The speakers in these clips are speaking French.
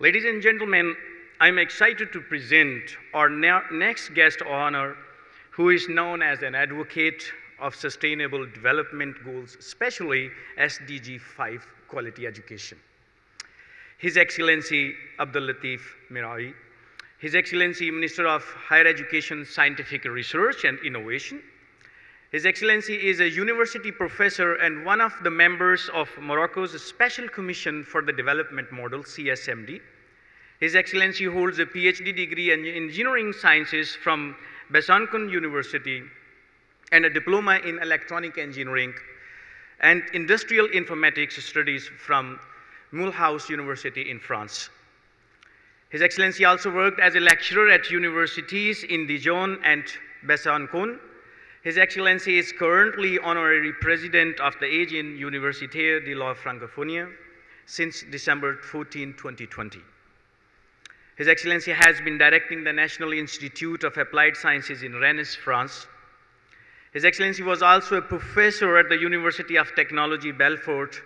Ladies and gentlemen, I'm excited to present our next guest of honor, who is known as an advocate of Sustainable Development Goals, especially SDG 5 quality education. His Excellency Abdul Latif Mirawi, His Excellency Minister of Higher Education, Scientific Research and Innovation. His Excellency is a university professor and one of the members of Morocco's Special Commission for the Development Model, CSMD. His Excellency holds a PhD degree in Engineering Sciences from Besançon University and a diploma in Electronic Engineering and Industrial Informatics Studies from Mulhouse University in France. His Excellency also worked as a lecturer at universities in Dijon and Besançon. His Excellency is currently honorary president of the Asian Université de la Francophonie since December 14, 2020. His Excellency has been directing the National Institute of Applied Sciences in Rennes, France. His Excellency was also a professor at the University of Technology, Belfort,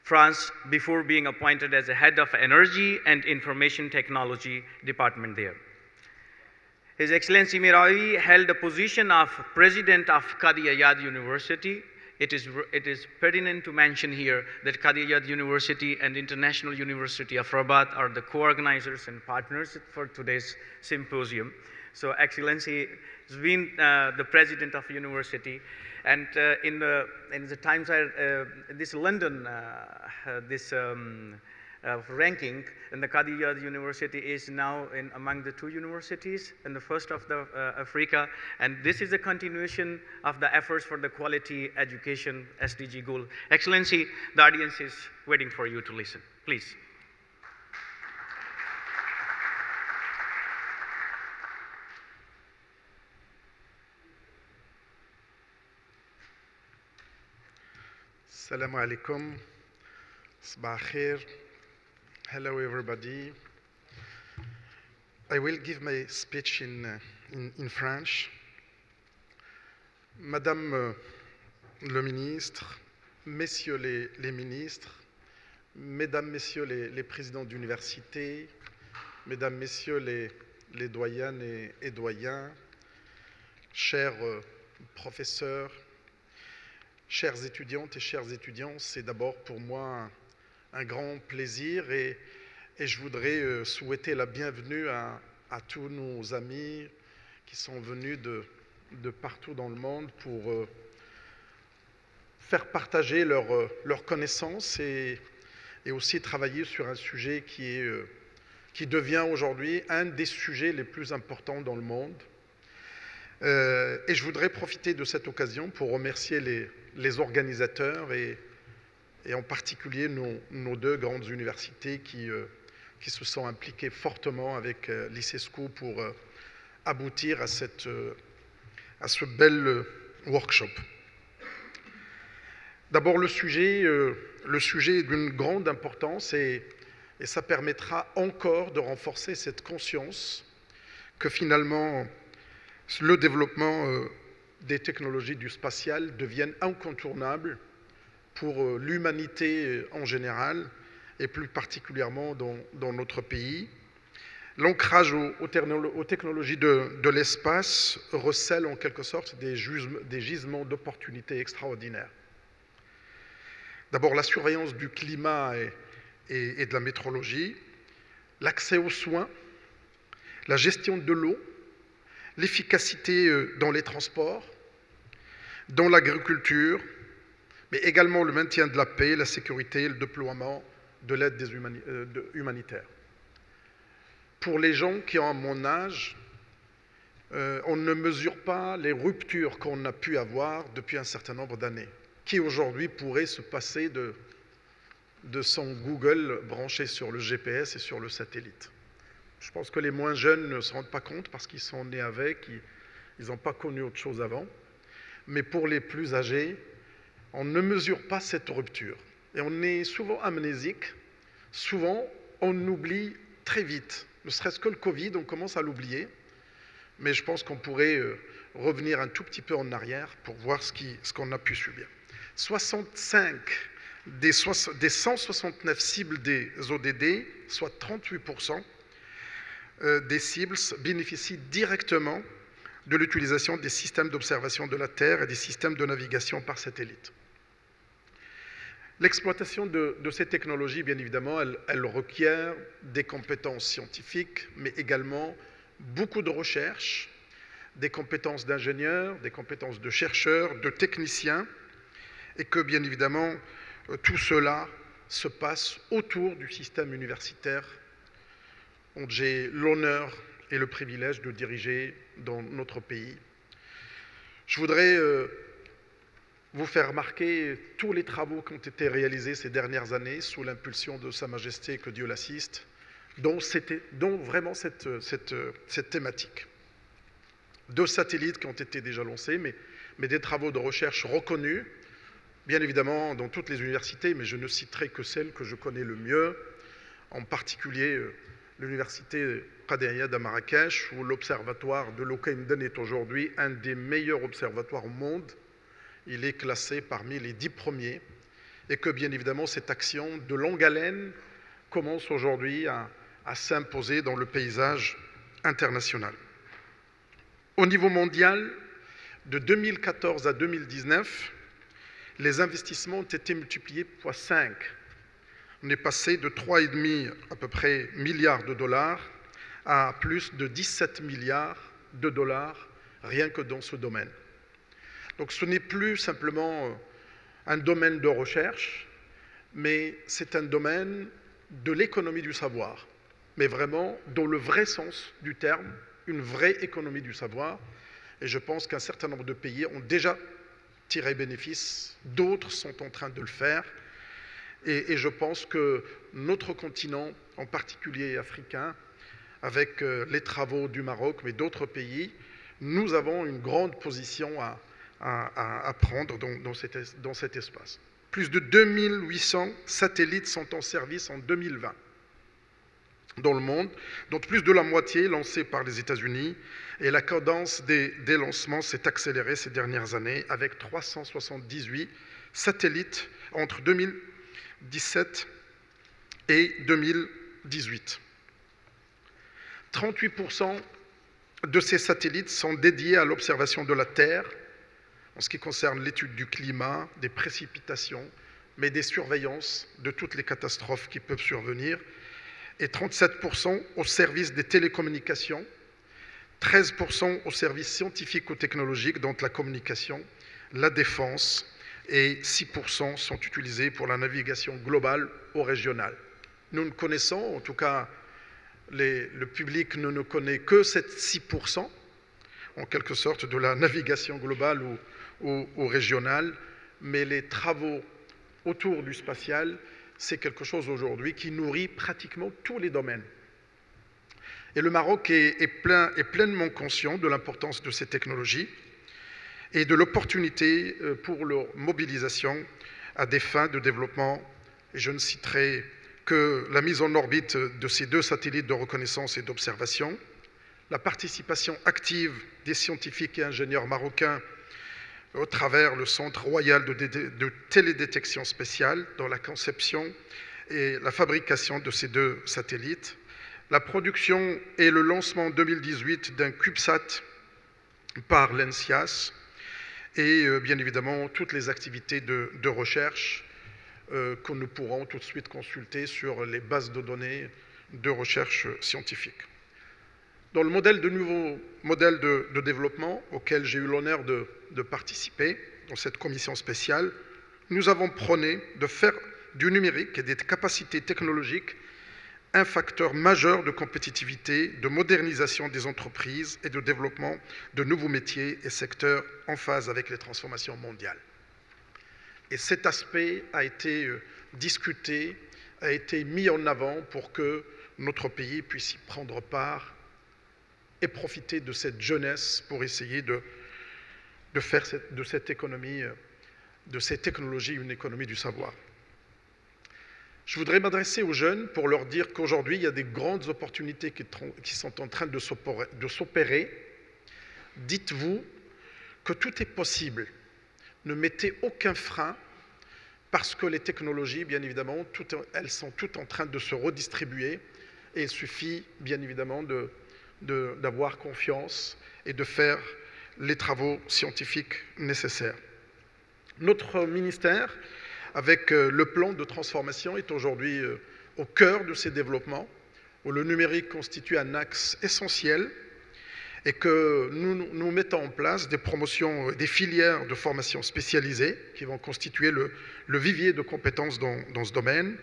France, before being appointed as the head of Energy and Information Technology Department there. His Excellency Mirawi held the position of President of Qadi Ayad University. It is pertinent to mention here that Qadi Ayad University and International University of Rabat are the co-organizers and partners for today's symposium. So Excellency has been the president of university, and in the times this London ranking, and the Qadi Ayad University is now among the 2 universities and the first of the Africa, and this is a continuation of the efforts for the quality education SDG goal. Excellency, the audience is waiting for you to listen. Please. Assalamu alaikum. Sabah khair. Hello, everybody. I will give my speech in French. Madame le ministre, messieurs les ministres, mesdames, messieurs les présidents d'université, mesdames, messieurs les doyennes et doyens, chers professeurs, chères étudiantes et chers étudiants, c'est d'abord pour moi un grand plaisir et je voudrais souhaiter la bienvenue à tous nos amis qui sont venus de partout dans le monde pour faire partager leurs connaissances et aussi travailler sur un sujet qui devient aujourd'hui un des sujets les plus importants dans le monde. Et je voudrais profiter de cette occasion pour remercier les organisateurs et en particulier nos 2 grandes universités qui se sont impliquées fortement avec l'ICESCO pour aboutir à ce bel workshop. D'abord, le sujet est d'une grande importance et ça permettra encore de renforcer cette conscience que finalement le développement des technologies du spatial devienne incontournable pour l'humanité en général et plus particulièrement dans notre pays. L'ancrage aux technologies de l'espace recèle en quelque sorte des gisements d'opportunités extraordinaires. D'abord, la surveillance du climat et de la météorologie, l'accès aux soins, la gestion de l'eau, l'efficacité dans les transports, dans l'agriculture, mais également le maintien de la paix, la sécurité, le déploiement de l'aide humanitaire. Pour les gens qui ont mon âge, on ne mesure pas les ruptures qu'on a pu avoir depuis un certain nombre d'années. Qui aujourd'hui pourrait se passer de son Google branché sur le GPS et sur le satellite? Je pense que les moins jeunes ne se rendent pas compte parce qu'ils sont nés avec, ils n'ont pas connu autre chose avant. Mais pour les plus âgés, on ne mesure pas cette rupture. Et on est souvent amnésique, souvent on oublie très vite. Ne serait-ce que le Covid, on commence à l'oublier. Mais je pense qu'on pourrait revenir un tout petit peu en arrière pour voir ce qu'on a pu subir. 65 des 169 cibles des ODD, soit 38% des cibles bénéficient directement de l'utilisation des systèmes d'observation de la Terre et des systèmes de navigation par satellite. L'exploitation de ces technologies, bien évidemment, elle requiert des compétences scientifiques, mais également beaucoup de recherche, des compétences d'ingénieurs, des compétences de chercheurs, de techniciens, et que, bien évidemment, tout cela se passe autour du système universitaire dont j'ai l'honneur et le privilège de diriger dans notre pays. Je voudrais vous faire remarquer tous les travaux qui ont été réalisés ces dernières années sous l'impulsion de Sa Majesté, que Dieu l'assiste, dont vraiment cette thématique. 2 satellites qui ont été déjà lancés, mais des travaux de recherche reconnus, bien évidemment dans toutes les universités, mais je ne citerai que celles que je connais le mieux, en particulier l'université Qadéria à Marrakech, où l'observatoire de Locainden est aujourd'hui un des meilleurs observatoires au monde. Il est classé parmi les 10 premiers, et que bien évidemment cette action de longue haleine commence aujourd'hui à s'imposer dans le paysage international. Au niveau mondial, de 2014 à 2019, les investissements ont été multipliés par 5. On est passé de 3,5 à peu près milliards de dollars à plus de 17 milliards de dollars rien que dans ce domaine. Donc ce n'est plus simplement un domaine de recherche, mais c'est un domaine de l'économie du savoir, mais vraiment dans le vrai sens du terme, une vraie économie du savoir. Et je pense qu'un certain nombre de pays ont déjà tiré bénéfice, d'autres sont en train de le faire. Et je pense que notre continent, en particulier africain, avec les travaux du Maroc, mais d'autres pays, nous avons une grande position à prendre dans cet espace. Plus de 2800 satellites sont en service en 2020 dans le monde, dont plus de la moitié lancés par les États-Unis, et la cadence des lancements s'est accélérée ces dernières années avec 378 satellites entre 2017 et 2018. 38% de ces satellites sont dédiés à l'observation de la Terre, en ce qui concerne l'étude du climat, des précipitations, mais des surveillances de toutes les catastrophes qui peuvent survenir, et 37% au service des télécommunications, 13% au service scientifique ou technologique, dont la communication, la défense, et 6% sont utilisés pour la navigation globale ou régionale. Nous ne connaissons, en tout cas le public ne connaît que ces 6%, en quelque sorte, de la navigation globale ou régionale, mais les travaux autour du spatial, c'est quelque chose aujourd'hui qui nourrit pratiquement tous les domaines. Et le Maroc est pleinement conscient de l'importance de ces technologies et de l'opportunité pour leur mobilisation à des fins de développement. Et je ne citerai que la mise en orbite de ces 2 satellites de reconnaissance et d'observation, la participation active des scientifiques et ingénieurs marocains au travers le Centre royal de télédétection spéciale dans la conception et la fabrication de ces 2 satellites, la production et le lancement en 2018 d'un CubeSat par l'ENSIAS, et bien évidemment toutes les activités de recherche que nous pourrons tout de suite consulter sur les bases de données de recherche scientifique. Dans le nouveau modèle de développement auquel j'ai eu l'honneur de participer dans cette commission spéciale, nous avons prôné de faire du numérique et des capacités technologiques un facteur majeur de compétitivité, de modernisation des entreprises et de développement de nouveaux métiers et secteurs en phase avec les transformations mondiales. Et cet aspect a été discuté, a été mis en avant pour que notre pays puisse y prendre part et profiter de cette jeunesse pour essayer de faire de cette économie, de ces technologies, une économie du savoir. Je voudrais m'adresser aux jeunes pour leur dire qu'aujourd'hui, il y a des grandes opportunités qui sont en train de s'opérer. Dites-vous que tout est possible. Ne mettez aucun frein parce que les technologies, bien évidemment, elles sont toutes en train de se redistribuer et il suffit, bien évidemment, d'avoir confiance et de faire les travaux scientifiques nécessaires. Notre ministère, avec le plan de transformation, est aujourd'hui au cœur de ces développements, où le numérique constitue un axe essentiel et que nous mettons en place des promotions, des filières de formation spécialisées qui vont constituer le vivier de compétences dans ce domaine,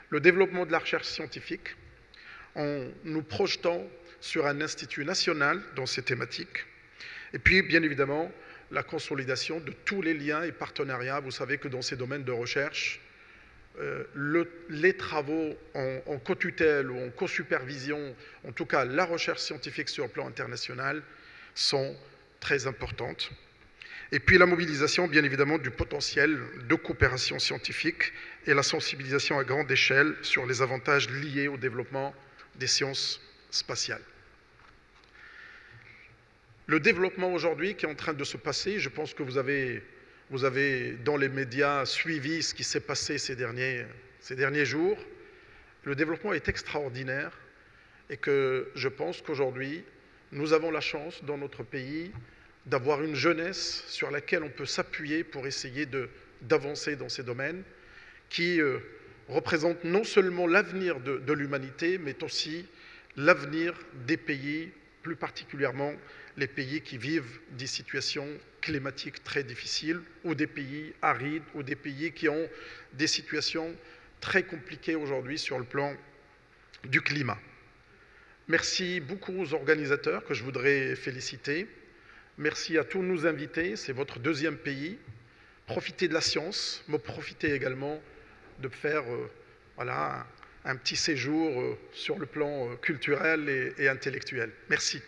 le développement de la recherche scientifique, en nous projetant sur un institut national dans ces thématiques, et puis bien évidemment la consolidation de tous les liens et partenariats. Vous savez que dans ces domaines de recherche, les travaux en co-tutelle ou en co-supervision, en tout cas la recherche scientifique sur le plan international, sont très importantes. Et puis la mobilisation, bien évidemment, du potentiel de coopération scientifique et la sensibilisation à grande échelle sur les avantages liés au développement des sciences spatiales. Le développement aujourd'hui qui est en train de se passer, je pense que vous avez dans les médias suivi ce qui s'est passé ces derniers jours. Le développement est extraordinaire et que je pense qu'aujourd'hui, nous avons la chance dans notre pays d'avoir une jeunesse sur laquelle on peut s'appuyer pour essayer d'avancer dans ces domaines qui représentent non seulement l'avenir de l'humanité, mais aussi l'avenir des pays, plus particulièrement les pays qui vivent des situations climatiques très difficiles, ou des pays arides, ou des pays qui ont des situations très compliquées aujourd'hui sur le plan du climat. Merci beaucoup aux organisateurs que je voudrais féliciter. Merci à tous nos invités, c'est votre deuxième pays. Profitez de la science, mais profitez également de faire un petit séjour sur le plan culturel et intellectuel. Merci.